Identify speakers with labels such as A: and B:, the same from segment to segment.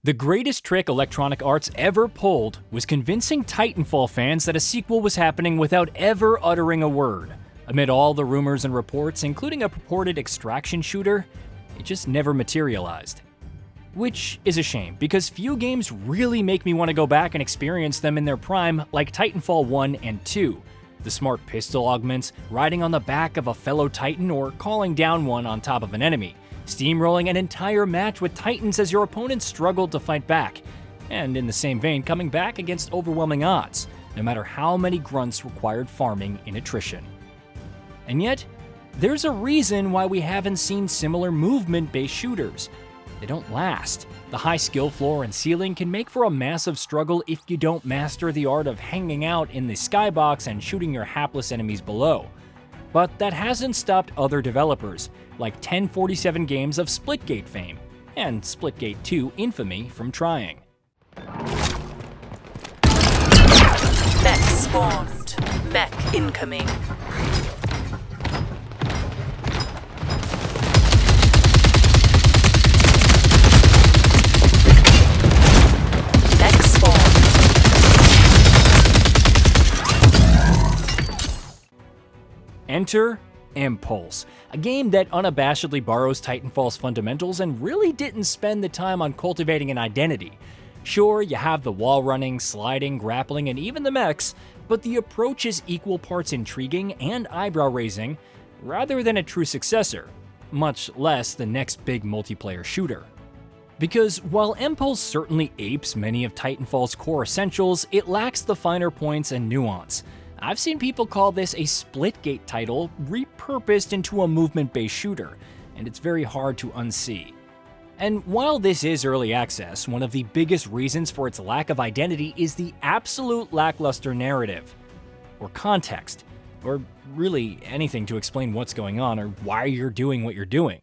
A: The greatest trick Electronic Arts ever pulled was convincing Titanfall fans that a sequel was happening without ever uttering a word. Amid all the rumors and reports, including a purported extraction shooter, it just never materialized. Which is a shame, because few games really make me want to go back and experience them in their prime, like Titanfall 1 and 2. The smart pistol augments, riding on the back of a fellow Titan or calling down one on top of an enemy, steamrolling an entire match with Titans as your opponents struggled to fight back, and in the same vein, coming back against overwhelming odds, no matter how many grunts required farming in attrition. And yet, there's a reason why we haven't seen similar movement-based shooters. They don't last. The high skill floor and ceiling can make for a massive struggle if you don't master the art of hanging out in the skybox and shooting your hapless enemies below. But that hasn't stopped other developers, like 1047 Games of Splitgate fame, and Splitgate 2 infamy from trying.
B: Mech spawned. Mech incoming. Mech spawned.
A: Enter Empulse, a game that unabashedly borrows Titanfall's fundamentals and really didn't spend the time on cultivating an identity. Sure, you have the wall running, sliding, grappling, and even the mechs, but the approach is equal parts intriguing and eyebrow-raising, rather than a true successor, much less the next big multiplayer shooter. Because while Empulse certainly apes many of Titanfall's core essentials, it lacks the finer points and nuance. I've seen people call this a Splitgate title repurposed into a movement-based shooter, and it's very hard to unsee. And while this is early access, one of the biggest reasons for its lack of identity is the absolute lackluster narrative, or context, or really anything to explain what's going on or why you're doing what you're doing.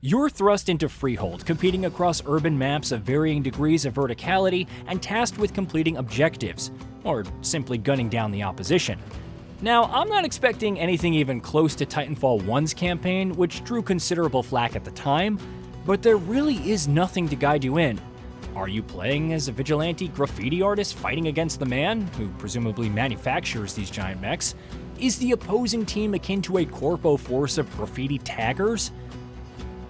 A: You're thrust into freehold, competing across urban maps of varying degrees of verticality and tasked with completing objectives, or simply gunning down the opposition. Now, I'm not expecting anything even close to Titanfall 1's campaign, which drew considerable flack at the time, but there really is nothing to guide you in. Are you playing as a vigilante graffiti artist fighting against the man, who presumably manufactures these giant mechs? Is the opposing team akin to a corpo force of graffiti taggers?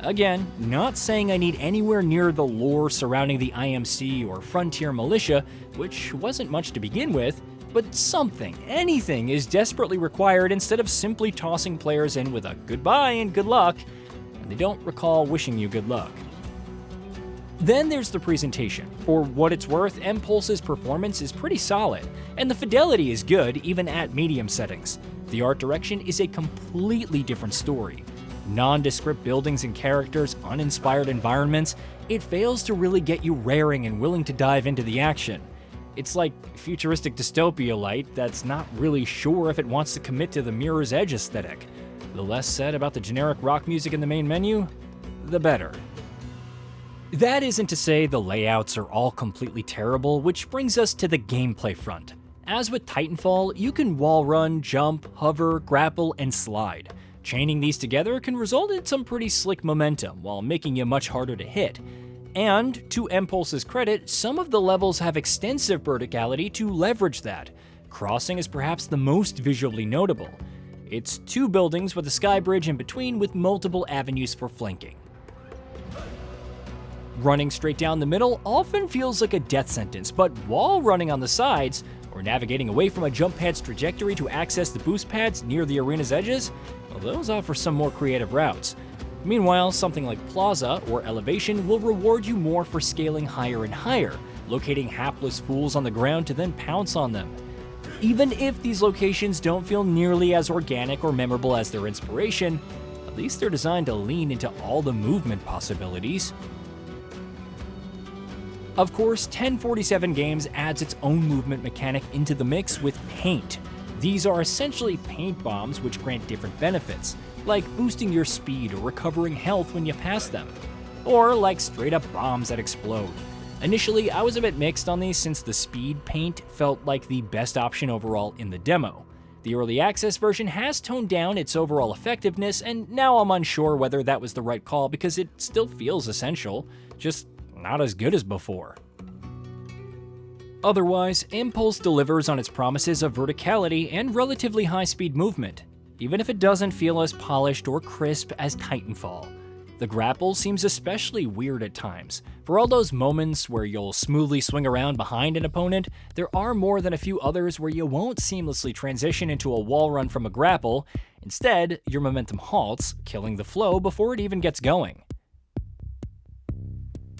A: Again, not saying I need anywhere near the lore surrounding the IMC or Frontier Militia, which wasn't much to begin with, but something, anything, is desperately required instead of simply tossing players in with a goodbye and good luck, and they don't recall wishing you good luck. Then there's the presentation. For what it's worth, Empulse's performance is pretty solid, and the fidelity is good even at medium settings. The art direction is a completely different story. Nondescript buildings and characters, uninspired environments, it fails to really get you raring and willing to dive into the action. It's like futuristic dystopia light that's not really sure if it wants to commit to the Mirror's Edge aesthetic. The less said about the generic rock music in the main menu, the better. That isn't to say the layouts are all completely terrible, which brings us to the gameplay front. As with Titanfall, you can wall run, jump, hover, grapple, and slide. Chaining these together can result in some pretty slick momentum while making you much harder to hit. And, to Empulse's credit, some of the levels have extensive verticality to leverage that. Crossing is perhaps the most visually notable. It's two buildings with a sky bridge in between with multiple avenues for flanking. Running straight down the middle often feels like a death sentence, but wall running on the sides, or navigating away from a jump pad's trajectory to access the boost pads near the arena's edges, well, those offer some more creative routes. Meanwhile, something like Plaza or Elevation will reward you more for scaling higher and higher, locating hapless fools on the ground to then pounce on them. Even if these locations don't feel nearly as organic or memorable as their inspiration, at least they're designed to lean into all the movement possibilities. Of course, 1047 Games adds its own movement mechanic into the mix with P.A.I.N.T. These are essentially paint bombs which grant different benefits, like boosting your speed or recovering health when you pass them, or like straight up bombs that explode. Initially, I was a bit mixed on these since the speed paint felt like the best option overall in the demo. The early access version has toned down its overall effectiveness, and now I'm unsure whether that was the right call because it still feels essential, just not as good as before. Otherwise, Empulse delivers on its promises of verticality and relatively high-speed movement, even if it doesn't feel as polished or crisp as Titanfall. The grapple seems especially weird at times. For all those moments where you'll smoothly swing around behind an opponent, there are more than a few others where you won't seamlessly transition into a wall run from a grapple. Instead, your momentum halts, killing the flow before it even gets going.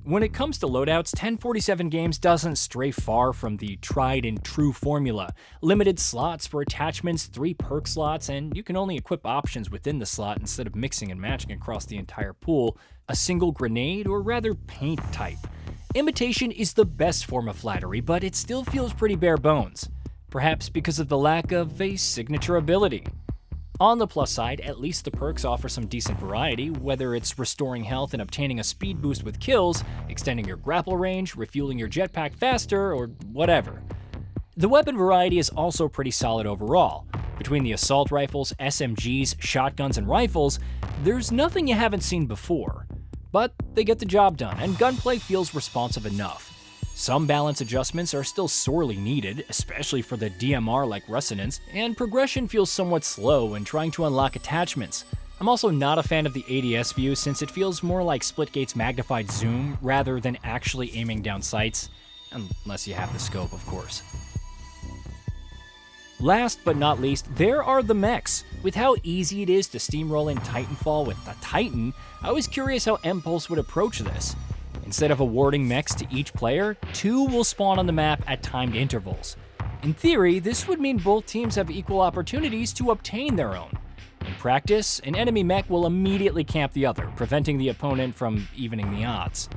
A: When it comes to loadouts, 1047 Games doesn't stray far from the tried and true formula. Limited slots for attachments, 3 perk slots, and you can only equip options within the slot instead of mixing and matching across the entire pool, a single grenade, or rather paint type. Imitation is the best form of flattery, but it still feels pretty bare bones, perhaps because of the lack of a signature ability. On the plus side, at least the perks offer some decent variety, whether it's restoring health and obtaining a speed boost with kills, extending your grapple range, refueling your jetpack faster, or whatever. The weapon variety is also pretty solid overall. Between the assault rifles, SMGs, shotguns, and rifles, there's nothing you haven't seen before. But they get the job done, and gunplay feels responsive enough. Some balance adjustments are still sorely needed, especially for the DMR like resonance, and progression feels somewhat slow when trying to unlock attachments. I'm also not a fan of the ADS view since it feels more like Splitgate's magnified zoom rather than actually aiming down sights, unless you have the scope, of course. Last but not least, there are the mechs. With how easy it is to steamroll in Titanfall with the Titan, I was curious how Empulse would approach this. Instead of awarding mechs to each player, 2 will spawn on the map at timed intervals. In theory, this would mean both teams have equal opportunities to obtain their own. In practice, an enemy mech will immediately camp the other, preventing the opponent from evening the odds.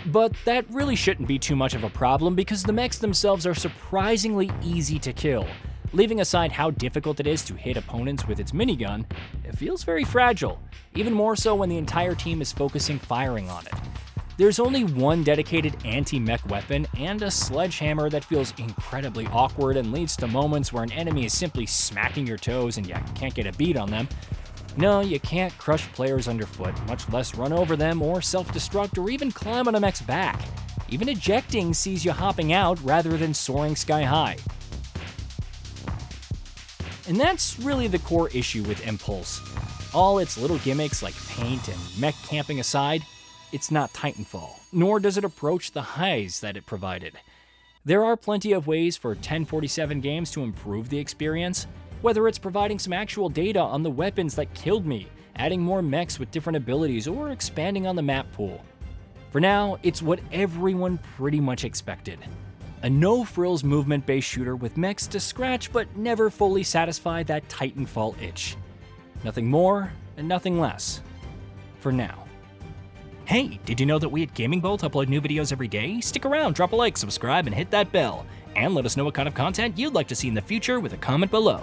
A: But that really shouldn't be too much of a problem because the mechs themselves are surprisingly easy to kill. Leaving aside how difficult it is to hit opponents with its minigun, it feels very fragile, even more so when the entire team is focusing firing on it. There's only one dedicated anti-mech weapon and a sledgehammer that feels incredibly awkward and leads to moments where an enemy is simply smacking your toes and you can't get a beat on them. No, you can't crush players underfoot, much less run over them or self-destruct or even climb on a mech's back. Even ejecting sees you hopping out rather than soaring sky high. And that's really the core issue with Empulse. All its little gimmicks like paint and mech camping aside, it's not Titanfall, nor does it approach the highs that it provided. There are plenty of ways for 1047 Games to improve the experience, whether it's providing some actual data on the weapons that killed me, adding more mechs with different abilities, or expanding on the map pool. For now, it's what everyone pretty much expected. A no-frills movement-based shooter with mechs to scratch but never fully satisfy that Titanfall itch. Nothing more and nothing less. For now. Hey, did you know that we at GamingBolt upload new videos every day? Stick around, drop a like, subscribe, and hit that bell. And let us know what kind of content you'd like to see in the future with a comment below.